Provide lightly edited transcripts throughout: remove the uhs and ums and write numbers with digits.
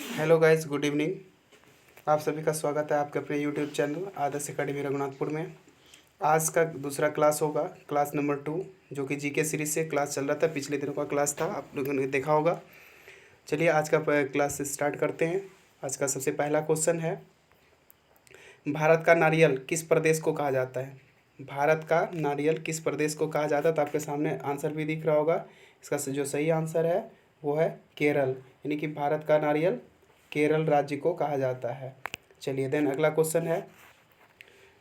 Hello guys, good evening. आप सभी का स्वागत है आपके अपने यूट्यूब चैनल आदर्श एकेडमी रघुनाथपुर में। आज का दूसरा क्लास होगा, क्लास नंबर 2, जो कि जीके सीरीज से क्लास चल रहा था। पिछले दिनों का क्लास था, आप लोगों ने देखा होगा। चलिए आज का क्लास स्टार्ट करते हैं। आज का सबसे पहला क्वेश्चन है, भारत का नारियल किस प्रदेश को कहा जाता है? भारत का नारियल किस प्रदेश को कहा जाता है? तो आपके सामने आंसर भी दिख रहा होगा। इसका जो सही आंसर है वो है केरल, यानी कि भारत का नारियल केरल राज्य को कहा जाता है। चलिए देन अगला क्वेश्चन है,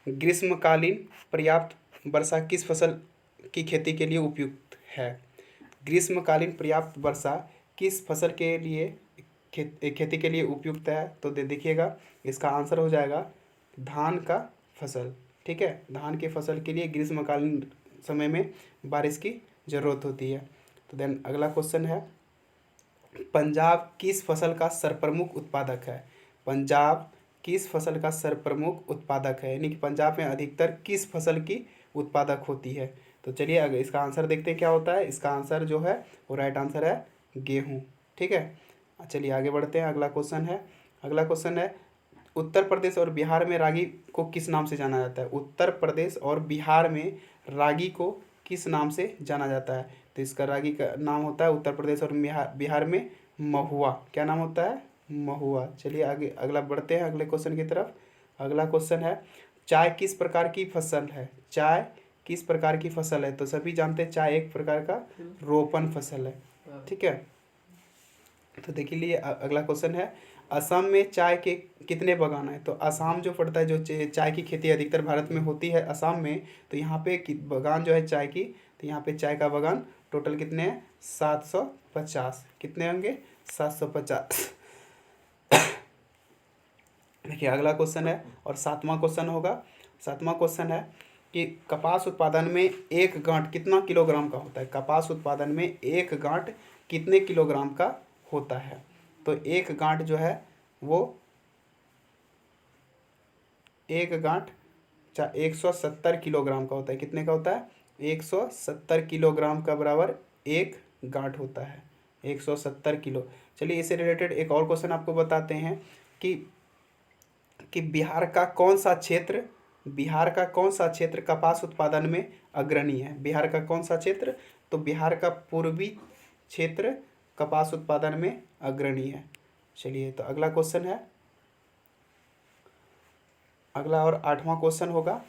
ग्रीष्मकालीन पर्याप्त वर्षा किस फसल की खेती के लिए उपयुक्त है? ग्रीष्मकालीन पर्याप्त वर्षा किस फसल के लिए खेती के लिए उपयुक्त है? तो देखिएगा, इसका आंसर हो जाएगा धान का फसल। ठीक है, धान के फसल के लिए ग्रीष्मकालीन समय में बारिश की ज़रूरत होती है। तो देन अगला क्वेश्चन है, पंजाब किस फसल का सर्वप्रमुख उत्पादक है? पंजाब किस फसल का सर्वप्रमुख उत्पादक है, यानी कि पंजाब में अधिकतर किस फसल की उत्पादक होती है? तो चलिए अगर इसका आंसर देखते हैं क्या होता है। इसका आंसर जो है वो राइट आंसर है गेहूँ। ठीक है, चलिए आगे बढ़ते हैं। अगला क्वेश्चन है, उत्तर प्रदेश और बिहार में रागी को किस नाम से जाना जाता है? उत्तर प्रदेश और बिहार में रागी को किस नाम से जाना जाता है? तो इसका रागी का नाम होता है उत्तर प्रदेश और बिहार में महुआ। क्या नाम होता है? महुआ। चलिए आगे अगला बढ़ते हैं अगले क्वेश्चन की तरफ। अगला क्वेश्चन है, चाय किस प्रकार की फसल है? चाय किस प्रकार की फसल है? तो सभी जानते हैं चाय एक प्रकार का रोपण फसल है। ठीक है, तो देखिए लिए अगला क्वेश्चन है, असम में चाय के कितने बागान हैं? तो असम जो पड़ता है, जो चाय की खेती अधिकतर भारत में होती है असम में, तो यहाँ पे बागान जो है चाय की, तो यहाँ पे चाय का बागान टोटल कितने हैं? 750। कितने होंगे? 750। देखिए अगला क्वेश्चन है और सातवां क्वेश्चन होगा। सातवां क्वेश्चन है कि कपास उत्पादन में एक गांठ कितना किलोग्राम का होता है? कपास उत्पादन में एक गांठ कितने किलोग्राम का होता है? तो एक गांठ जो है वो एक गांठ 170 किलोग्राम का होता है। कितने का होता है? 170 किलोग्राम का बराबर एक गांठ होता है, 170 किलो। चलिए इससे रिलेटेड एक और क्वेश्चन आपको बताते हैं कि बिहार का कौन सा क्षेत्र कपास उत्पादन में अग्रणी है? बिहार का कौन सा क्षेत्र? तो बिहार का पूर्वी क्षेत्र कपास उत्पादन में अग्रणी है। चलिए तो अगला क्वेश्चन है, अगला और आठवां क्वेश्चन होगा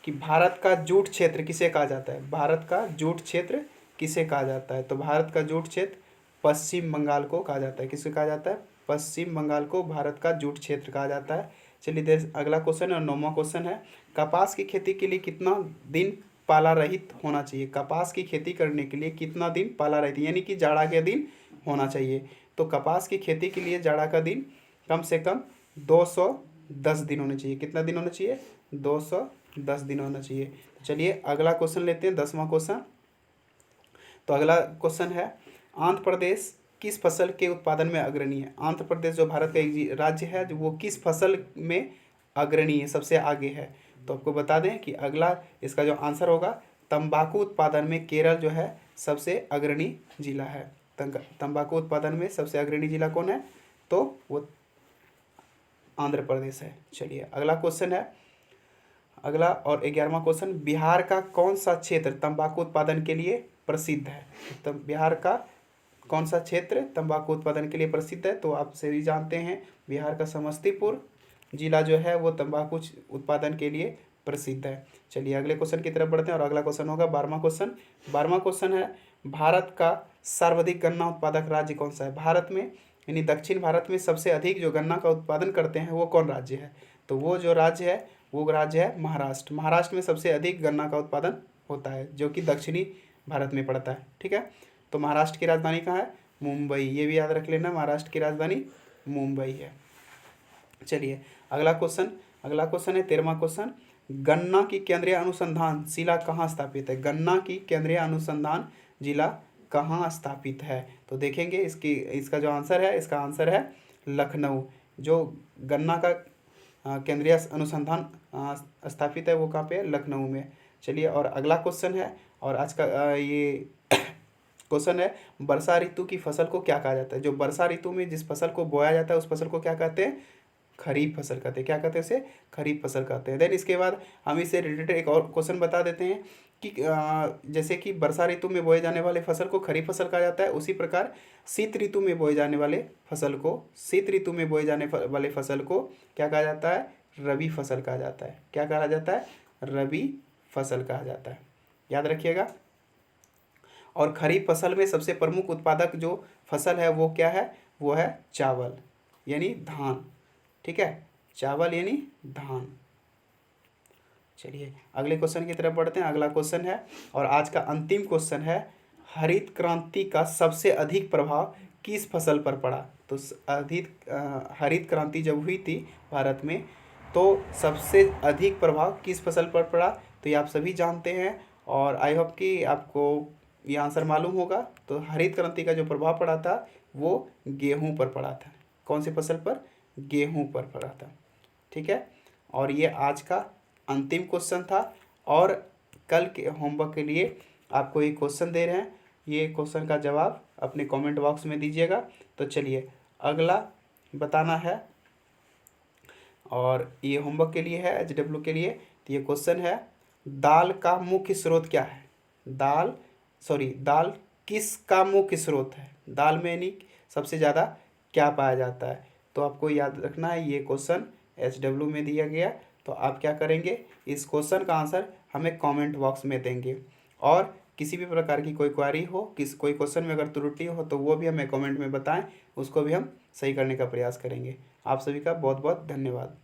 कि भारत का जूट क्षेत्र किसे कहा जाता है? भारत का जूट क्षेत्र किसे कहा जाता है? तो भारत का जूट क्षेत्र पश्चिम बंगाल को कहा जाता है। किसे कहा जाता है? पश्चिम बंगाल को भारत का जूट क्षेत्र कहा जाता है। चलिए देर अगला क्वेश्चन और नौवां क्वेश्चन है, कपास की खेती के लिए कितना दिन पाला रहित होना चाहिए? कपास की खेती करने के लिए कितना दिन पाला रहित, यानी कि जाड़ा के दिन होना चाहिए? तो कपास की खेती के लिए जाड़ा का दिन कम से कम 210 दिन होने चाहिए। कितना दिन होना चाहिए? 210 दिन होना चाहिए। चलिए अगला क्वेश्चन लेते हैं, 10वां क्वेश्चन। तो अगला क्वेश्चन है, आंध्र प्रदेश किस फसल के उत्पादन में अग्रणी है? आंध्र प्रदेश जो भारत का एक राज्य है, जो वो किस फसल में अग्रणी है, सबसे आगे है? तो आपको बता दें कि अगला इसका जो आंसर होगा, तंबाकू उत्पादन में केरल जो है सबसे अग्रणी जिला है। तंबाकू उत्पादन में सबसे अग्रणी जिला कौन है? तो वो आंध्र प्रदेश है। चलिए अगला क्वेश्चन है, अगला और 11वां क्वेश्चन, बिहार का कौन सा क्षेत्र तंबाकू उत्पादन के लिए प्रसिद्ध है? तो बिहार का कौन सा क्षेत्र तंबाकू उत्पादन के लिए प्रसिद्ध है? तो आप सभी जानते हैं बिहार का समस्तीपुर जिला जो है वो तंबाकू उत्पादन के लिए प्रसिद्ध है। चलिए अगले क्वेश्चन की तरफ बढ़ते हैं और अगला क्वेश्चन होगा 12वां क्वेश्चन। 12वां क्वेश्चन है, भारत का सर्वाधिक गन्ना उत्पादक राज्य कौन सा है? भारत में यानी दक्षिण भारत में सबसे अधिक जो गन्ना का उत्पादन करते हैं वो कौन राज्य है? तो वो जो राज्य है वो राज्य है महाराष्ट्र। महाराष्ट्र में सबसे अधिक गन्ना का उत्पादन होता है, जो कि दक्षिणी भारत में पड़ता है। ठीक है, तो महाराष्ट्र की राजधानी कहाँ है? मुंबई। ये भी याद रख लेना, महाराष्ट्र की राजधानी मुंबई है। चलिए अगला क्वेश्चन है 13वां क्वेश्चन, गन्ना की केंद्रीय अनुसंधान जिला कहाँ स्थापित है? गन्ना की केंद्रीय अनुसंधान जिला कहाँ स्थापित है? तो देखेंगे इसका जो आंसर है, इसका आंसर है लखनऊ। जो गन्ना का केंद्रीय अनुसंधान स्थापित है वो कहाँ पे है? लखनऊ में। चलिए और अगला क्वेश्चन है, और आज का ये क्वेश्चन है, वर्षा ऋतु की फसल को क्या कहा जाता है? जो वर्षा ऋतु में जिस फसल को बोया जाता है उस फसल को क्या कहते हैं? खरीफ फसल कहते हैं। क्या कहते हैं उसे? खरीफ फसल कहते हैं। देन इसके बाद हम इससे रिलेटेड एक और क्वेश्चन बता देते हैं कि जैसे कि वर्षा ऋतु में बोए जाने वाले फसल को खरीफ फसल कहा जाता है, उसी प्रकार शीत ऋतु में बोए जाने वाले फसल को वाले फसल को क्या कहा जाता है? रबी फसल कहा जाता है। क्या कहा जाता है? रबी फसल कहा जाता है, याद रखिएगा। और खरीफ फसल में सबसे प्रमुख उत्पादक जो फसल है वो क्या है? वो है चावल यानी धान। ठीक है, चावल यानी धान। चलिए अगले क्वेश्चन की तरफ बढ़ते हैं। अगला क्वेश्चन है और आज का अंतिम क्वेश्चन है, हरित क्रांति का सबसे अधिक प्रभाव किस फसल पर पड़ा? तो हरित क्रांति जब हुई थी भारत में तो सबसे अधिक प्रभाव किस फसल पर पड़ा? तो ये आप सभी जानते हैं और आई होप कि आपको ये आंसर मालूम होगा। तो हरित क्रांति का जो प्रभाव पड़ा था वो गेहूं पर पड़ा था। कौन सी फसल पर? गेहूं पर पड़ा था। ठीक है, और ये आज का अंतिम क्वेश्चन था और कल के होमवर्क के लिए आपको एक क्वेश्चन दे रहे हैं, ये क्वेश्चन का जवाब अपने कमेंट बॉक्स में दीजिएगा। तो चलिए अगला बताना है और ये होमवर्क के लिए है, HW के लिए। तो ये क्वेश्चन है, दाल का मुख्य स्रोत क्या है? दाल किसका मुख्य स्रोत है? दाल में यानी सबसे ज़्यादा क्या पाया जाता है? तो आपको याद रखना है ये क्वेश्चन HW में दिया गया। तो आप क्या करेंगे, इस क्वेश्चन का आंसर हमें कमेंट बॉक्स में देंगे और किसी भी प्रकार की कोई क्वेरी हो, कोई क्वेश्चन में अगर त्रुटि हो तो वो भी हमें कमेंट में बताएं, उसको भी हम सही करने का प्रयास करेंगे। आप सभी का बहुत बहुत धन्यवाद।